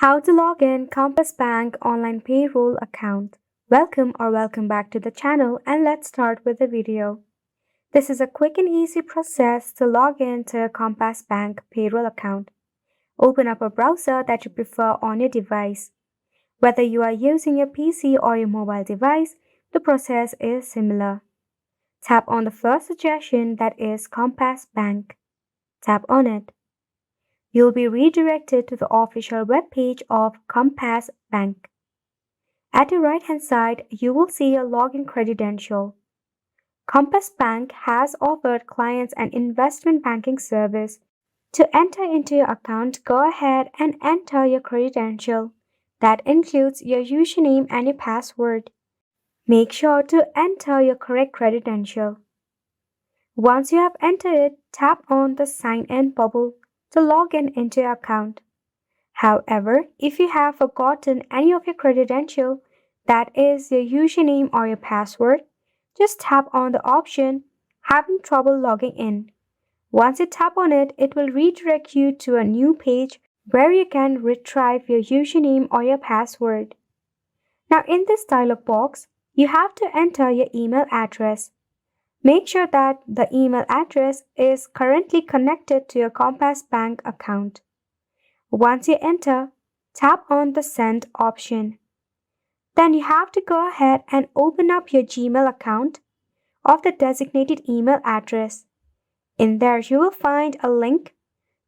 How to log in Compass Bank online payroll account. Welcome back to the channel, and let's start with the video. This is a quick and easy process to log in to your Compass Bank payroll account. Open up a browser that you prefer on your device. Whether you are using your PC or your mobile device, the process is similar. Tap on the first suggestion, that is Compass Bank. Tap on it. You'll be redirected to the official webpage of Compass Bank. At the right-hand side, you will see a login credential. Compass Bank has offered clients an investment banking service. To enter into your account, go ahead and enter your credential. That includes your username and your password. Make sure to enter your correct credential. Once you have entered it, tap on the Sign In bubble to log in into your account. However, if you have forgotten any of your credential, that is your username or your password, just tap on the option Having Trouble Logging In. Once you tap on it, it will redirect you to a new page where you can retrieve your username or your password. Now in this dialog box, you have to enter your email address. Make sure that the email address is currently connected to your Compass Bank account. Once you enter, tap on the Send option. Then you have to go ahead and open up your Gmail account of the designated email address. In there, you will find a link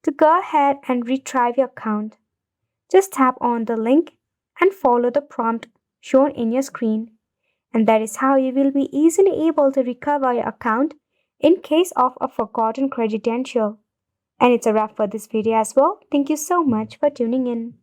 to go ahead and retrieve your account. Just tap on the link and follow the prompt shown in your screen. And that is how you will be easily able to recover your account in case of a forgotten credential. And it's a wrap for this video as well. Thank you so much for tuning in.